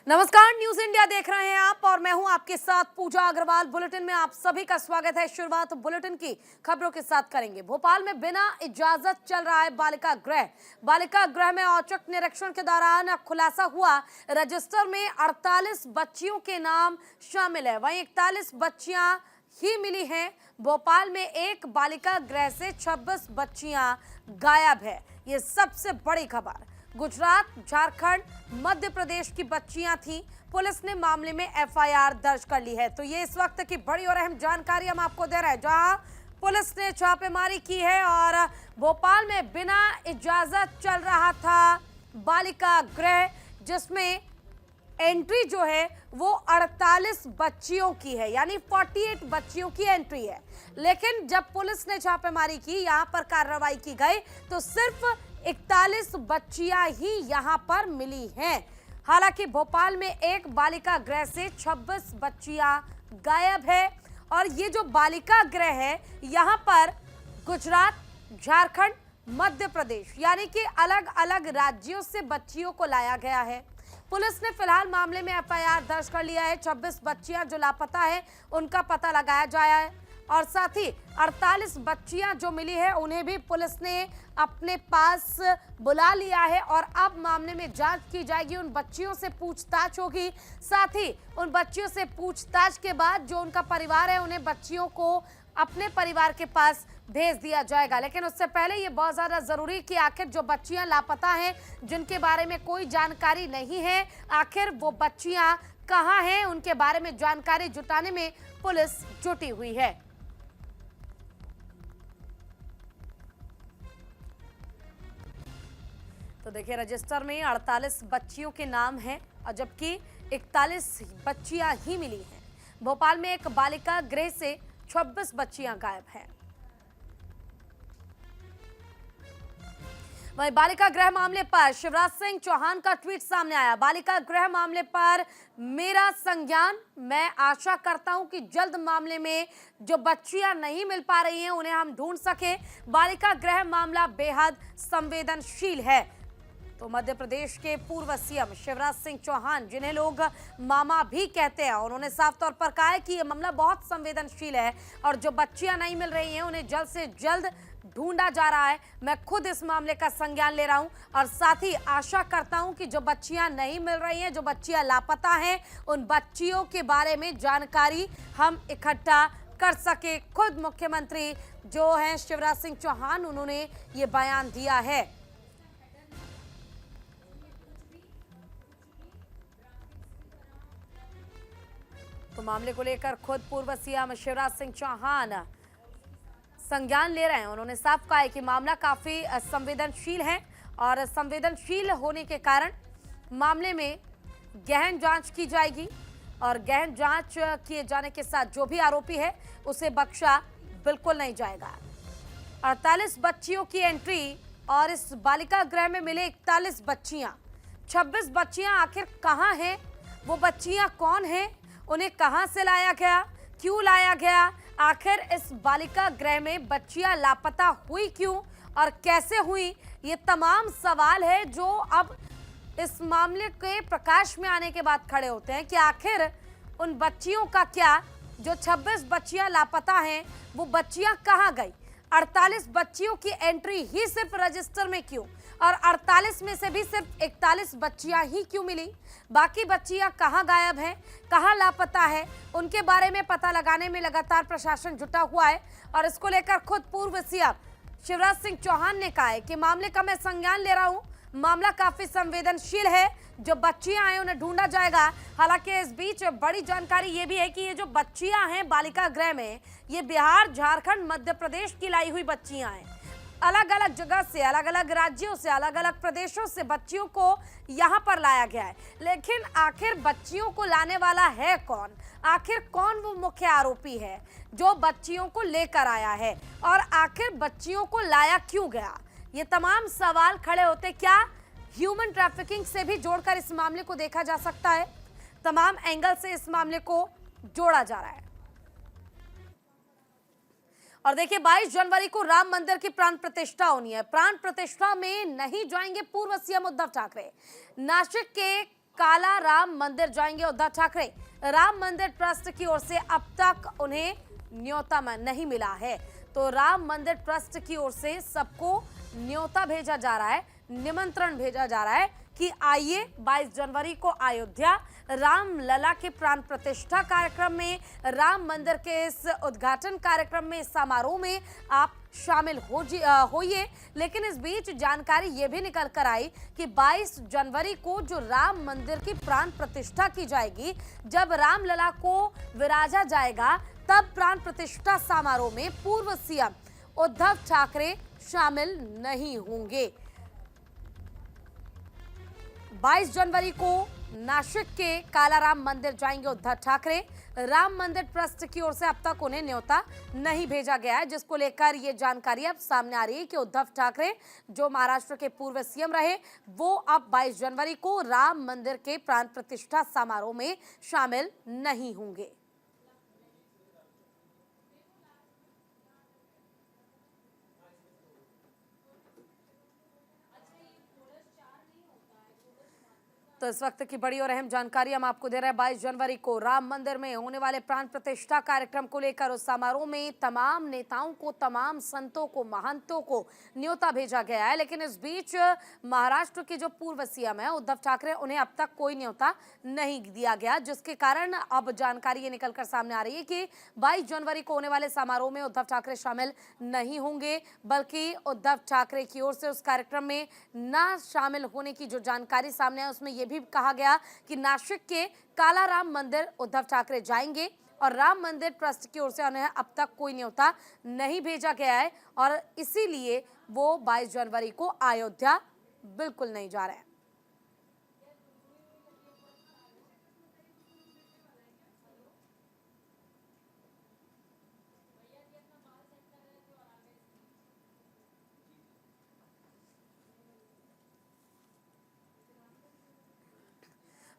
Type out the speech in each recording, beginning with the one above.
नमस्कार, news India देख रहे हैं आप और मैं हूं आपके साथ पूजा अग्रवाल। बुलेटिन में आप सभी का स्वागत है। शुरुआत बुलेटिन की खबरों के साथ करेंगे। भोपाल में बिना इजाजत चल रहा है बालिका गृह। बालिका गृह में औचक निरीक्षण के दौरान खुलासा हुआ, रजिस्टर में 48 बच्चियों के नाम शामिल है, वहीं 41 बच्चियां ही मिली हैं। भोपाल में एक बालिका गृह से 26 बच्चियां गायब है। ये सबसे बड़ी खबर। गुजरात, झारखंड, मध्य प्रदेश की बच्चियां थीं। पुलिस ने मामले में एफआईआर दर्ज कर ली है। तो ये इस वक्त की बड़ी और अहम जानकारी हम आपको दे रहे हैं, जहां पुलिस ने छापेमारी की है और भोपाल में बिना इजाजत चल रहा था बालिका गृह, जिसमें एंट्री जो है वो 48 बच्चियों की है, यानी 48 बच्चियों की एंट्री है। लेकिन जब पुलिस ने छापेमारी की, यहां पर कार्रवाई की गई, तो सिर्फ 41 बच्चियां ही यहां पर मिली हैं। हालांकि भोपाल में एक बालिका गृह से 26 बच्चियां गायब है और ये जो बालिका गृह है, यहां पर गुजरात, झारखंड, मध्य प्रदेश यानी कि अलग अलग राज्यों से बच्चियों को लाया गया है। पुलिस ने फिलहाल मामले में एफआईआर दर्ज कर लिया है। 26 बच्चियां जो लापता है उनका पता लगाया जाया है और साथ ही 48 बच्चियां जो मिली है उन्हें भी पुलिस ने अपने पास बुला लिया है और अब मामले में जांच की जाएगी। उन बच्चियों से पूछताछ होगी, साथ ही उन बच्चियों से पूछताछ के बाद जो उनका परिवार है उन्हें बच्चियों को अपने परिवार के पास भेज दिया जाएगा। लेकिन उससे पहले ये बहुत ज़्यादा ज़रूरी कि आखिर जो बच्चियां लापता हैं, जिनके बारे में कोई जानकारी नहीं है, आखिर वो बच्चियां कहाँ हैं, उनके बारे में जानकारी जुटाने में पुलिस जुटी हुई है। तो देखिए, रजिस्टर में 48 बच्चियों के नाम हैं और जबकि 41 बच्चियां ही मिली हैं। भोपाल में एक बालिका गृह से 26 बच्चियां गायब हैं। वहीं बालिका गृह मामले पर शिवराज सिंह चौहान का ट्वीट सामने आया। बालिका गृह मामले पर मेरा संज्ञान, मैं आशा करता हूं कि जल्द मामले में जो बच्चियां नहीं मिल पा रही हैं उन्हें हम ढूंढ सके। बालिका गृह मामला बेहद संवेदनशील है। तो मध्य प्रदेश के पूर्व सीएम शिवराज सिंह चौहान, जिन्हें लोग मामा भी कहते हैं, उन्होंने साफ तौर पर कहा है कि यह मामला बहुत संवेदनशील है और जो बच्चियां नहीं मिल रही हैं उन्हें जल्द से जल्द ढूंढा जा रहा है। मैं खुद इस मामले का संज्ञान ले रहा हूं और साथ ही आशा करता हूं कि जो बच्चियां नहीं मिल रही हैं, जो बच्चियां लापता हैं, उन बच्चियों के बारे में जानकारी हम इकट्ठा कर सके। खुद मुख्यमंत्री जो हैं शिवराज सिंह चौहान, उन्होंने ये बयान दिया है। तो मामले को लेकर खुद पूर्व सीएम शिवराज सिंह चौहान संज्ञान ले रहे हैं। उन्होंने साफ कहा है कि मामला काफी संवेदनशील है और संवेदनशील होने के कारण मामले में गहन जांच की जाएगी और गहन जांच किए जाने के साथ जो भी आरोपी है उसे बख्शा बिल्कुल नहीं जाएगा। 48 बच्चियों की एंट्री और इस बालिका गृह में मिले 41 बच्चियां, 26 बच्चियां आखिर कहां हैं? वो बच्चियां कौन हैं? उन्हें कहां से लाया गया, क्यों लाया गया? आखिर इस बालिका गृह में बच्चियां लापता हुई क्यों और कैसे हुई? ये तमाम सवाल है जो अब इस मामले के प्रकाश में आने के बाद खड़े होते हैं कि आखिर उन बच्चियों का क्या, जो 26 बच्चियां लापता हैं, वो बच्चियां कहां गई? 48 बच्चियों की एंट्री ही सिर्फ रजिस्टर में क्यों और 48 में से भी सिर्फ 41 बच्चियां ही क्यों मिली? बाकी बच्चियां कहां गायब हैं, कहां लापता है, उनके बारे में पता लगाने में लगातार प्रशासन जुटा हुआ है। और इसको लेकर खुद पूर्व सीएम शिवराज सिंह चौहान ने कहा है कि मामले का मैं संज्ञान ले रहा हूं, मामला काफी संवेदनशील है, जो बच्चियां हैं उन्हें ढूंढा जाएगा। हालांकि इस बीच बड़ी जानकारी ये भी है कि ये जो बच्चियां हैं बालिका गृह में, ये बिहार, झारखंड, मध्य प्रदेश की लाई हुई बच्चियां हैं। अलग अलग जगह से, अलग अलग राज्यों से, अलग अलग प्रदेशों से बच्चियों को यहाँ पर लाया गया है। लेकिन आखिर बच्चियों को लाने वाला है कौन? आखिर कौन वो मुख्य आरोपी है जो बच्चियों को लेकर आया है और आखिर बच्चियों को लाया क्यों गया? ये तमाम सवाल खड़े होते। क्या ह्यूमन ट्रैफिकिंग से भी जोड़कर इस मामले को देखा जा सकता है? तमाम एंगल से इस मामले को जोड़ा जा रहा है। और देखिए, 22 जनवरी को राम मंदिर की प्राण प्रतिष्ठा होनी है। प्राण प्रतिष्ठा में नहीं जाएंगे पूर्व सीएम उद्धव ठाकरे। नासिक के काला राम मंदिर जाएंगे उद्धव ठाकरे। राम मंदिर ट्रस्ट की ओर से अब तक उन्हें न्योता नहीं मिला है, तो राम मंदिर ट्रस्ट की ओर से सबको न्योता भेजा जा रहा है, निमंत्रण भेजा जा रहा है कि आइए 22 जनवरी को अयोध्या राम लला के प्राण प्रतिष्ठा कार्यक्रम में, राम मंदिर के इस उद्घाटन कार्यक्रम में, समारोह में आप शामिल होइए। लेकिन इस बीच जानकारी ये भी निकल कर आई कि 22 जनवरी को जो राम मंदिर की प्राण प्रतिष्ठा की जाएगी, जब राम लला को विराजा जाएगा, तब प्राण प्रतिष्ठा समारोह में पूर्व सीएम उद्धव ठाकरे शामिल नहीं होंगे। 22 जनवरी को नासिक के कालाराम मंदिर जाएंगे उद्धव ठाकरे। राम मंदिर ट्रस्ट की ओर से अब तक उन्हें न्योता नहीं भेजा गया है, जिसको लेकर ये जानकारी अब सामने आ रही है कि उद्धव ठाकरे जो महाराष्ट्र के पूर्व सीएम रहे, वो अब 22 जनवरी को राम मंदिर के प्राण प्रतिष्ठा समारोह में शामिल नहीं होंगे। तो इस वक्त की बड़ी और अहम जानकारी हम आपको दे रहे हैं। 22 जनवरी को राम मंदिर में होने वाले प्राण प्रतिष्ठा कार्यक्रम को लेकर उस समारोह में तमाम नेताओं को, तमाम संतों को, महंतों को न्योता भेजा गया है। लेकिन इस बीच महाराष्ट्र के जो पूर्व सीएम है उद्धव ठाकरे, उन्हें अब तक कोई न्योता नहीं दिया गया, जिसके कारण अब जानकारी ये निकलकर सामने आ रही है कि 22 जनवरी को होने वाले समारोह में उद्धव ठाकरे शामिल नहीं होंगे, बल्कि उद्धव ठाकरे की ओर से उस कार्यक्रम में न शामिल होने की जो जानकारी सामने है उसमें यह भी कहा गया कि नासिक के कालाराम मंदिर उद्धव ठाकरे जाएंगे और राम मंदिर ट्रस्ट की ओर से उन्हें अब तक कोई न्योता नहीं भेजा गया है और इसीलिए वो 22 जनवरी को अयोध्या बिल्कुल नहीं जा रहे हैं।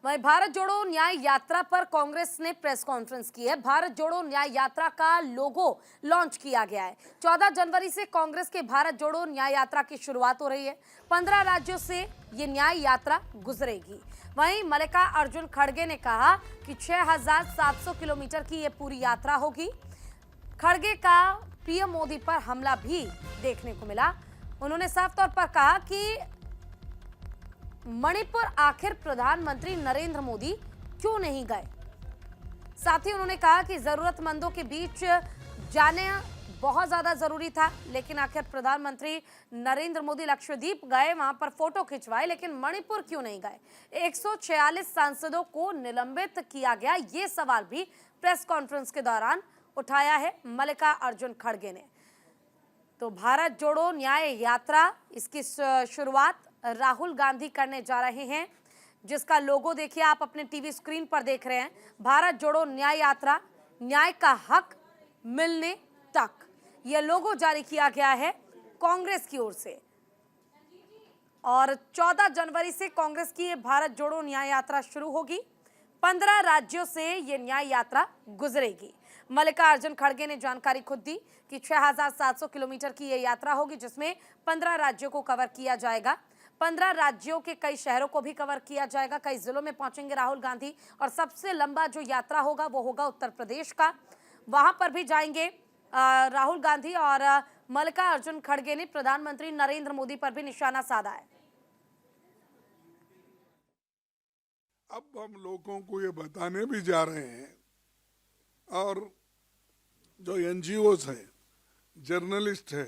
वहीं भारत जोड़ो न्याय यात्रा पर कांग्रेस ने प्रेस कॉन्फ्रेंस की है। भारत जोड़ो न्याय यात्रा का लोगो लॉन्च किया गया है। 14 जनवरी से कांग्रेस के भारत जोड़ो न्याय यात्रा की शुरुआत हो रही है। 15 राज्यों से ये न्याय यात्रा गुजरेगी। वहीं मल्लिकार्जुन खड़गे ने कहा कि 6700 किलोमीटर की ये पूरी यात्रा होगी। खड़गे का पीएम मोदी पर हमला भी देखने को मिला। उन्होंने साफ तौर पर कहा कि मणिपुर आखिर प्रधानमंत्री नरेंद्र मोदी क्यों नहीं गए। साथ ही उन्होंने कहा कि जरूरतमंदों के बीच जाने बहुत ज्यादा जरूरी था, लेकिन आखिर प्रधानमंत्री नरेंद्र मोदी लक्षद्वीप गए, वहां पर फोटो खिंचवाए, लेकिन मणिपुर क्यों नहीं गए। 146 सांसदों को निलंबित किया गया, ये सवाल भी प्रेस कॉन्फ्रेंस के दौरान उठाया है मल्लिकार्जुन खड़गे ने। तो भारत जोड़ो न्याय यात्रा, इसकी शुरुआत राहुल गांधी करने जा रहे हैं, जिसका लोगो देखिए आप अपने टीवी स्क्रीन पर देख रहे हैं। भारत जोड़ो न्याय यात्रा, न्याय का हक मिलने तक, यह लोगो जारी किया गया है कांग्रेस की ओर से। और 14 जनवरी से कांग्रेस की ये भारत जोड़ो न्याय यात्रा शुरू होगी। 15 राज्यों से ये न्याय यात्रा गुजरेगी। मल्लिकार्जुन खड़गे ने जानकारी खुद दी कि 6700 किलोमीटर की ये यात्रा होगी, जिसमें 15 राज्यों को कवर किया जाएगा। 15 राज्यों के कई शहरों को भी कवर किया जाएगा। कई जिलों में पहुंचेंगे राहुल गांधी और सबसे लंबा जो यात्रा होगा वो होगा उत्तर प्रदेश का, वहां पर भी जाएंगे राहुल गांधी। और मल्लिकार्जुन खड़गे ने प्रधानमंत्री नरेंद्र मोदी पर भी निशाना साधा है। अब हम लोगों को ये बताने भी जा रहे हैं, और जो एनजीओस है, जर्नलिस्ट है,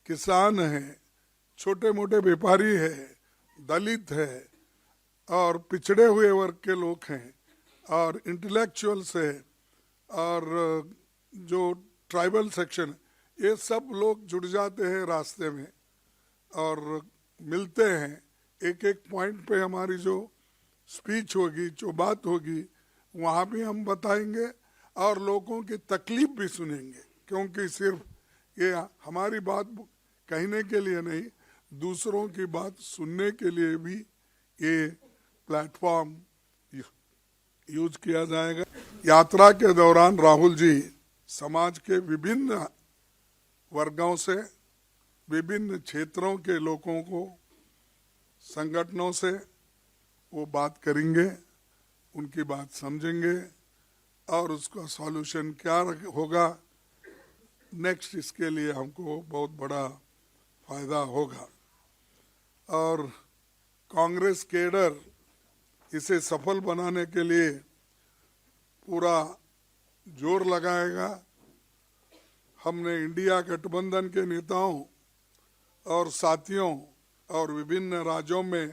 किसान है, छोटे मोटे व्यापारी है, दलित है और पिछड़े हुए वर्ग के लोग हैं और इंटेलेक्चुअल्स है और जो ट्राइबल सेक्शन, ये सब लोग जुड़ जाते हैं रास्ते में और मिलते हैं। एक एक पॉइंट पे हमारी जो स्पीच होगी, जो बात होगी, वहाँ भी हम बताएंगे और लोगों की तकलीफ भी सुनेंगे, क्योंकि सिर्फ ये हमारी बात कहने के लिए नहीं, दूसरों की बात सुनने के लिए भी ये प्लेटफॉर्म यूज किया जाएगा। यात्रा के दौरान राहुल जी समाज के विभिन्न वर्गों से, विभिन्न क्षेत्रों के लोगों को, संगठनों से वो बात करेंगे, उनकी बात समझेंगे और उसका सॉल्यूशन क्या होगा नेक्स्ट, इसके लिए हमको बहुत बड़ा फायदा होगा। और कांग्रेस केडर इसे सफल बनाने के लिए पूरा जोर लगाएगा। हमने इंडिया गठबंधन के नेताओं और साथियों और विभिन्न राज्यों में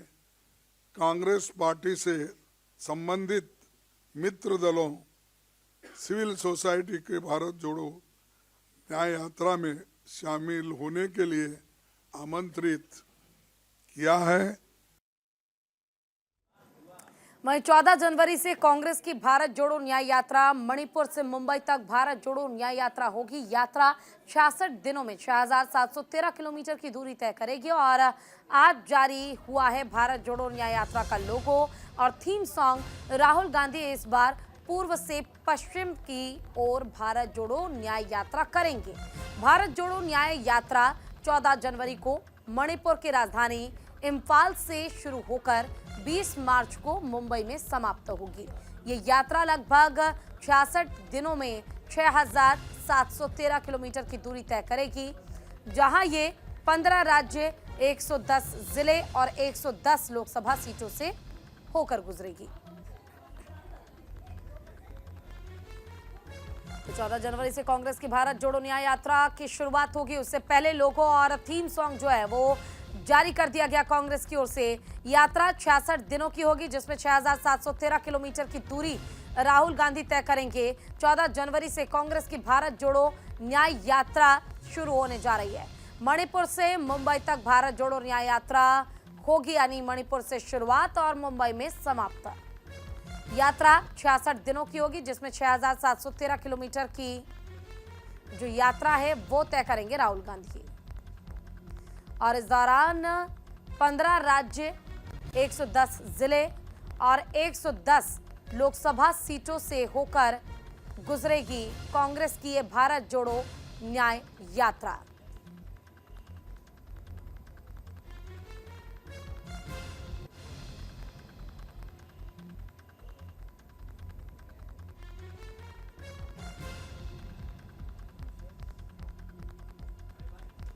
कांग्रेस पार्टी से संबंधित मित्र दलों, सिविल सोसाइटी के भारत जोड़ो न्याय यात्रा में शामिल होने के लिए आमंत्रित किया है। वहीं 14 जनवरी से कांग्रेस की भारत जोड़ो न्याय यात्रा मणिपुर से मुंबई तक भारत जोड़ो न्याय यात्रा होगी। यात्रा 66 दिनों में 6713 किलोमीटर की दूरी तय करेगी और आज जारी हुआ है भारत जोड़ो न्याय यात्रा का लोगो और थीम सॉन्ग। राहुल गांधी इस बार पूर्व से पश्चिम की ओर भारत जोड़ो न्याय यात्रा करेंगे। भारत जोड़ो न्याय यात्रा 14 जनवरी को मणिपुर की राजधानी इम्फाल से शुरू होकर 20 मार्च को मुंबई में समाप्त होगी। ये यात्रा लगभग 66 दिनों में 6713 किलोमीटर की दूरी तय करेगी, जहां ये 15 राज्य, 110 जिले और 110 लोकसभा सीटों से होकर गुजरेगी। तो 14 जनवरी से कांग्रेस की भारत जोड़ो न्याय यात्रा की शुरुआत होगी। उससे पहले लोगो और थीम सॉन्ग जो है वो जारी कर दिया गया कांग्रेस की ओर से। यात्रा 66 दिनों की होगी, जिसमें 6713 किलोमीटर की दूरी राहुल गांधी तय करेंगे। 14 जनवरी से कांग्रेस की भारत जोड़ो न्याय यात्रा शुरू होने जा रही है। मणिपुर से मुंबई तक भारत जोड़ो न्याय यात्रा होगी, यानी मणिपुर से शुरुआत और मुंबई में समाप्त। यात्रा 66 दिनों की होगी, जिसमें 6713 किलोमीटर की जो यात्रा है वो तय करेंगे राहुल गांधी। और इस दौरान 15 राज्य, 110 जिले और 110 लोकसभा सीटों से होकर गुजरेगी कांग्रेस की ये भारत जोड़ो न्याय यात्रा।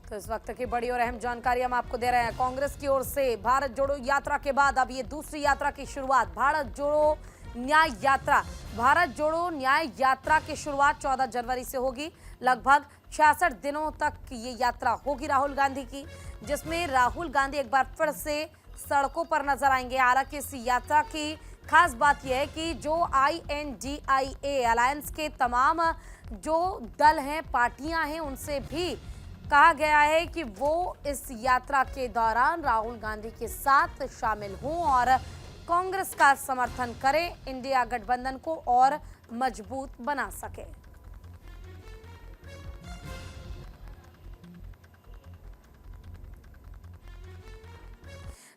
तो इस वक्त की बड़ी और अहम जानकारी हम आपको दे रहे हैं। कांग्रेस की ओर से भारत जोड़ो यात्रा के बाद अब ये दूसरी यात्रा की शुरुआत, भारत जोड़ो न्याय यात्रा। भारत जोड़ो न्याय यात्रा की शुरुआत 14 जनवरी से होगी। लगभग 66 दिनों तक ये यात्रा होगी राहुल गांधी की, जिसमें राहुल गांधी एक बार फिर से सड़कों पर नजर आएंगे। हालांकि इस यात्रा की खास बात यह है कि जो INDIA अलायंस के तमाम जो दल हैं, पार्टियां हैं, उनसे भी कहा गया है कि वो इस यात्रा के दौरान राहुल गांधी के साथ शामिल हों और कांग्रेस का समर्थन करें, इंडिया गठबंधन को और मजबूत बना सके।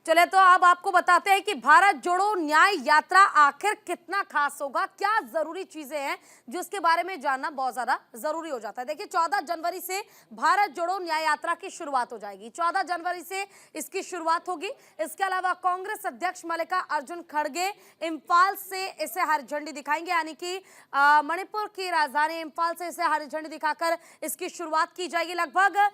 चले तो अब आपको बताते हैं कि भारत जोड़ो न्याय यात्रा आखिर कितना खास होगा, क्या जरूरी चीजें हैं जो इसके बारे में जानना बहुत ज्यादा जरूरी हो जाता है। देखिए 14 जनवरी से भारत जोड़ो न्याय यात्रा की शुरुआत हो जाएगी। 14 जनवरी से इसकी शुरुआत होगी। इसके अलावा कांग्रेस अध्यक्ष मल्लिकार्जुन खड़गे इम्फाल से इसे हरी झंडी दिखाएंगे, यानी कि मणिपुर की राजधानी इम्फाल से इसे हरी झंडी दिखाकर इसकी शुरुआत की जाएगी। लगभग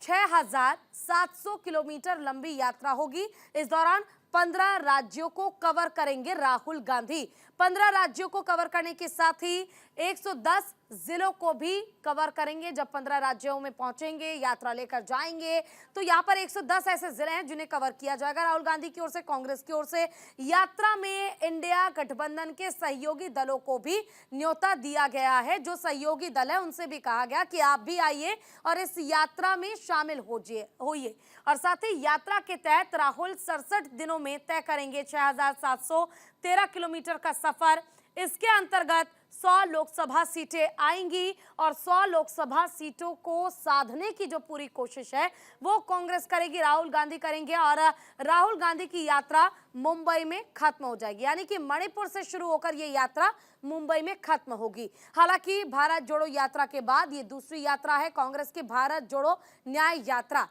6700 किलोमीटर लंबी यात्रा होगी। इस दौरान 15 राज्यों को कवर करेंगे राहुल गांधी। 15 राज्यों को कवर करने के साथ ही 110 जिलों को भी कवर करेंगे। जब 15 राज्यों में पहुंचेंगे, यात्रा लेकर जाएंगे, तो यहां पर 110 ऐसे जिले हैं जिन्हें कवर किया जाएगा राहुल गांधी की ओर से, कांग्रेस की ओर से। यात्रा में इंडिया गठबंधन के सहयोगी दलों को भी न्योता दिया गया है। जो सहयोगी दल है उनसे भी कहा गया कि आप भी आइए और इस यात्रा में शामिल होइए। और साथ ही यात्रा के तहत राहुल 67 दिनों में तय करेंगे 6713 किलोमीटर का सफर। इसके अंतर्गत 100 लोकसभा सीटें आएंगी और 100 लोकसभा सीटों को साधने की जो पूरी कोशिश है वो कांग्रेस करेगी, राहुल गांधी करेंगे और राहुल गांधी की यात्रा मुंबई में खत्म हो जाएगी। यानी कि मणिपुर से शुरू होकर ये यात्रा मुंबई में खत्म होगी। हालांकि भारत जोड़ो यात्रा के बाद ये दूसरी यात्रा है कांग्रेस की भारत जोड़ो न्याय यात्रा।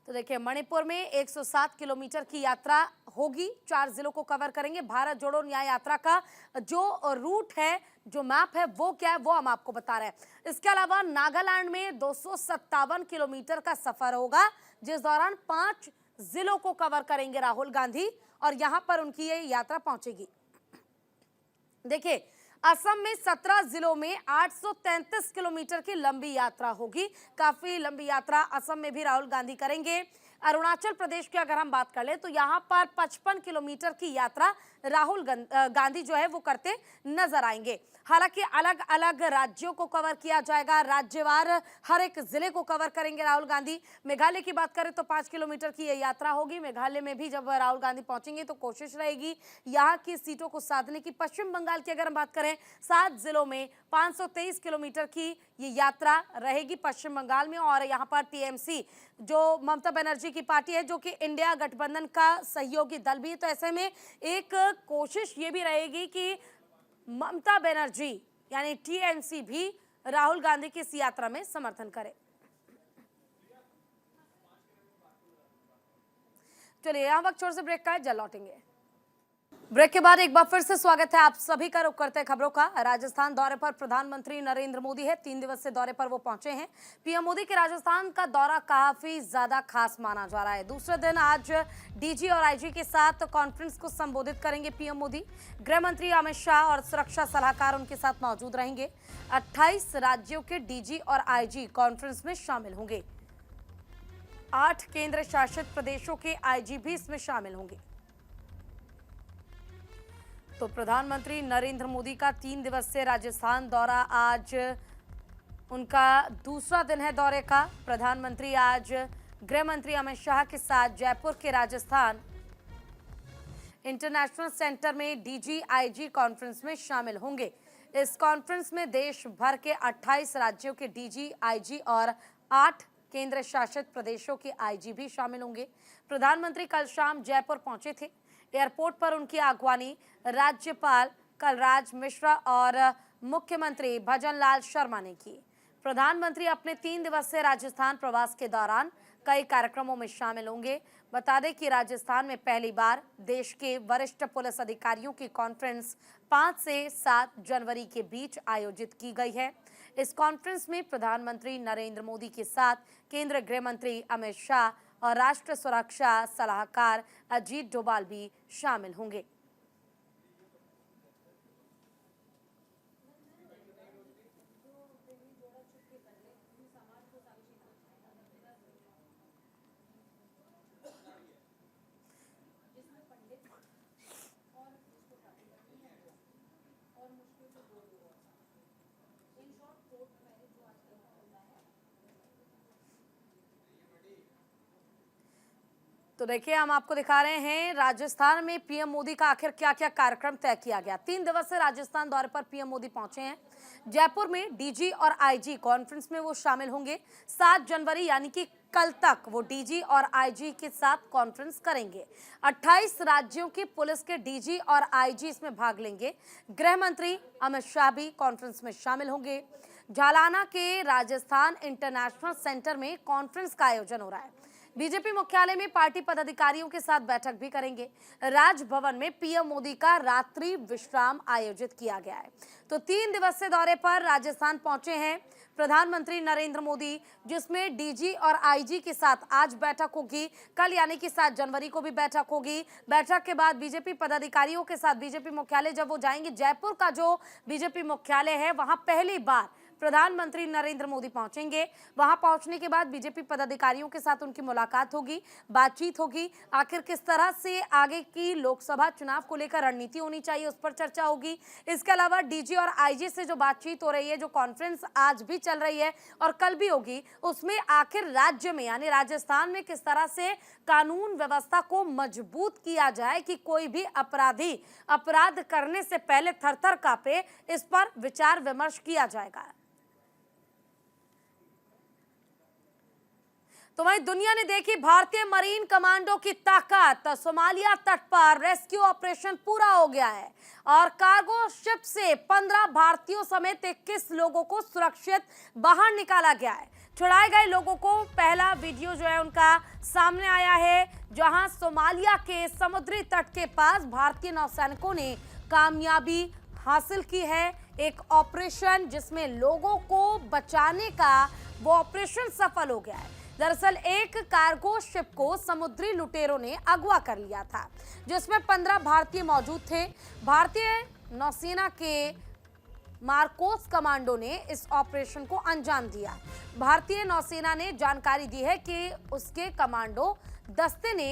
तो देखिए, मणिपुर में 107 किलोमीटर की यात्रा होगी, 4 जिलों को कवर करेंगे। भारत जोड़ो न्याय यात्रा का जो रूट है, जो मैप है, वो क्या है, वो हम आपको बता रहे हैं। इसके अलावा नागालैंड में 257 किलोमीटर का सफर होगा, जिस दौरान 5 जिलों को कवर करेंगे राहुल गांधी और यहां पर उनकी ये यात्रा पहुंचेगी। देखिए, असम में 17 जिलों में 833 किलोमीटर की लंबी यात्रा होगी। काफी लंबी यात्रा असम में भी राहुल गांधी करेंगे। अरुणाचल प्रदेश की अगर हम बात कर लें तो यहां पर 55 किलोमीटर की यात्रा राहुल गांधी जो है वो करते नजर आएंगे। हालांकि अलग अलग राज्यों को कवर किया जाएगा, राज्यवार हर एक जिले को कवर करेंगे राहुल गांधी। मेघालय की बात करें तो 5 किलोमीटर की यह यात्रा होगी। मेघालय में भी जब राहुल गांधी पहुंचेंगे तो कोशिश रहेगी यहाँ की सीटों को साधने की। पश्चिम बंगाल की अगर हम बात करें, 7 जिलों में 523 किलोमीटर की ये यात्रा रहेगी पश्चिम बंगाल में। और यहाँ पर टीएमसी जो ममता बनर्जी की पार्टी है, जो कि इंडिया गठबंधन का सहयोगी दल भी है, तो ऐसे में एक कोशिश ये भी रहेगी कि ममता बनर्जी यानी टीएमसी भी राहुल गांधी की इस यात्रा में समर्थन करे। चलिए, यहां वक्त छोड़ से ब्रेक का है, जल्द लौटेंगे। ब्रेक के बाद एक बार फिर से स्वागत है आप सभी का। रुक करते हैं खबरों का। राजस्थान दौरे पर प्रधानमंत्री नरेंद्र मोदी है, 3 दिवसीय दौरे पर वो पहुंचे हैं। पीएम मोदी के राजस्थान का दौरा काफी ज्यादा खास माना जा रहा है। दूसरे दिन आज डीजी और आईजी के साथ कॉन्फ्रेंस को संबोधित करेंगे पीएम मोदी। गृह मंत्री अमित शाह और सुरक्षा सलाहकार उनके साथ मौजूद रहेंगे। 28 राज्यों के डीजी और आईजी कॉन्फ्रेंस में शामिल होंगे। 8 केंद्र शासित प्रदेशों के आईजी भी इसमें शामिल होंगे। तो प्रधानमंत्री नरेंद्र मोदी का 3 दिवसीय राजस्थान दौरा, आज उनका दूसरा दिन है दौरे का। प्रधानमंत्री आज गृह मंत्री अमित शाह के साथ जयपुर के राजस्थान इंटरनेशनल सेंटर में डीजी आईजी कॉन्फ्रेंस में शामिल होंगे। इस कॉन्फ्रेंस में देश भर के 28 राज्यों के डीजी आईजी और 8 केंद्र शासित प्रदेशों के आईजी भी शामिल होंगे। प्रधानमंत्री कल शाम जयपुर पहुंचे थे। एयरपोर्ट पर उनकी अगवानी राज्यपाल कलराज मिश्रा और मुख्यमंत्री भजनलाल शर्मा ने की। प्रधानमंत्री अपने 3 दिवसीय राजस्थान प्रवास के दौरान कई कार्यक्रमों में शामिल होंगे। बता दें कि राजस्थान में पहली बार देश के वरिष्ठ पुलिस अधिकारियों की कॉन्फ्रेंस 5 से 7 जनवरी के बीच आयोजित की गई है। इस कॉन्फ्रेंस में प्रधानमंत्री नरेंद्र मोदी के साथ केंद्रीय गृह मंत्री अमित शाह और राष्ट्रीय सुरक्षा सलाहकार अजीत डोभाल भी शामिल होंगे। तो देखिए, हम आपको दिखा रहे हैं राजस्थान में पीएम मोदी का आखिर क्या क्या कार्यक्रम तय किया गया। 3 दिवसीय राजस्थान दौरे पर पीएम मोदी पहुंचे हैं। जयपुर में डीजी और आईजी कॉन्फ्रेंस में वो शामिल होंगे। 7 जनवरी यानी कि कल तक वो डीजी और आईजी के साथ कॉन्फ्रेंस करेंगे। 28 राज्यों के पुलिस के डीजी और आईजी इसमें भाग लेंगे। गृह मंत्री अमित शाह भी कॉन्फ्रेंस में शामिल होंगे। जालाना के राजस्थान इंटरनेशनल सेंटर में कॉन्फ्रेंस का आयोजन हो रहा है। बीजेपी मुख्यालय में पार्टी पदाधिकारियों के साथ बैठक भी करेंगे। राजभवन में पीएम मोदी का रात्रि विश्राम आयोजित किया गया है। तो 3 दिवसीय दौरे पर राजस्थान पहुंचे हैं प्रधानमंत्री नरेंद्र मोदी, जिसमें डीजी और आईजी के साथ आज बैठक होगी। कल यानी कि 7 जनवरी को भी बैठक होगी। बैठक के बाद बीजेपी पदाधिकारियों के साथ बीजेपी मुख्यालय जब वो जाएंगे, जयपुर का जो बीजेपी मुख्यालय है वहां पहली बार प्रधानमंत्री नरेंद्र मोदी पहुंचेंगे। वहां पहुंचने के बाद बीजेपी पदाधिकारियों के साथ उनकी मुलाकात होगी, बातचीत होगी। आखिर किस तरह से आगे की लोकसभा चुनाव को लेकर रणनीति होनी चाहिए, उस पर चर्चा होगी। इसके अलावा डीजी और आईजी से जो बातचीत हो रही है, जो कॉन्फ्रेंस आज भी चल रही है और कल भी होगी, उसमें आखिर राज्य में यानी राजस्थान में किस तरह से कानून व्यवस्था को मजबूत किया जाए कि कोई भी अपराधी अपराध करने से पहले थरथर कांपे, इस पर विचार विमर्श किया जाएगा। तो वहीं दुनिया ने देखी भारतीय मरीन कमांडो की ताकत। सोमालिया तट पर रेस्क्यू ऑपरेशन पूरा हो गया है और कार्गो शिप से 15 भारतीयों समेत 21 लोगों को सुरक्षित बाहर निकाला गया है। छुड़ाए गए लोगों को पहला वीडियो जो है उनका सामने आया है, जहां सोमालिया के समुद्री तट के पास भारतीय नौसैनिकों ने कामयाबी हासिल की है। एक ऑपरेशन जिसमें लोगों को बचाने का वो ऑपरेशन सफल हो गया है। दरअसल एक कार्गो शिप को समुद्री लुटेरों ने अगवा कर लिया था, जिसमें 15 भारतीय मौजूद थे। भारतीय नौसेना के मार्कोस कमांडो ने इस ऑपरेशन को अंजाम दिया। भारतीय नौसेना ने जानकारी दी है कि उसके कमांडो दस्ते ने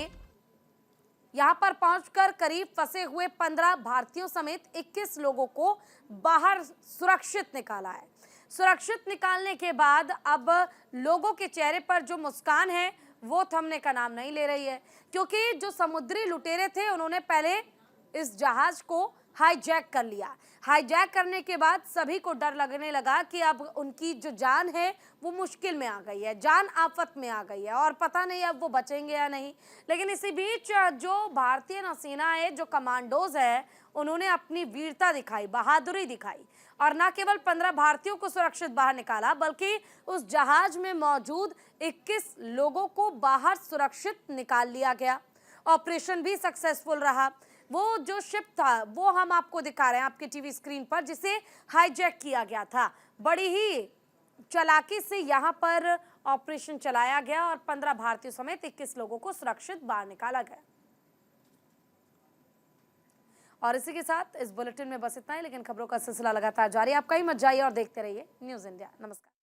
यहां पर पहुंचकर करीब फंसे हुए 15 भारतीयों समेत 21 लोगों को बाहर सुरक्षित निकाला है। सुरक्षित निकालने के बाद अब लोगों के चेहरे पर जो मुस्कान है वो थमने का नाम नहीं ले रही है, क्योंकि जो समुद्री लुटेरे थे उन्होंने पहले इस जहाज को हाईजैक कर लिया। हाईजैक करने के बाद सभी को डर लगने लगा कि अब उनकी जो जान है वो मुश्किल में आ गई है, जान आफत में आ गई है और पता नहीं अब वो बचेंगे या नहीं। लेकिन इसी बीच जो भारतीय नौसेना है, जो कमांडोज है, उन्होंने अपनी वीरता दिखाई, बहादुरी दिखाई और न केवल 15 भारतीयों को सुरक्षित बाहर निकाला, बल्कि उस जहाज में मौजूद 21 लोगों को बाहर सुरक्षित निकाल लिया गया। ऑपरेशन भी सक्सेसफुल रहा। वो जो शिप था वो हम आपको दिखा रहे हैं आपके टीवी स्क्रीन पर, जिसे हाईजैक किया गया था। बड़ी ही चालाकी से यहाँ पर ऑपरेशन चलाया गया और 15 भारतीयों समेत 21 लोगों को सुरक्षित बाहर निकाला गया। और इसी के साथ इस बुलेटिन में बस इतना ही, लेकिन खबरों का सिलसिला लगातार जारी है। आप कहीं मत जाइए और देखते रहिए न्यूज़ इंडिया। नमस्कार।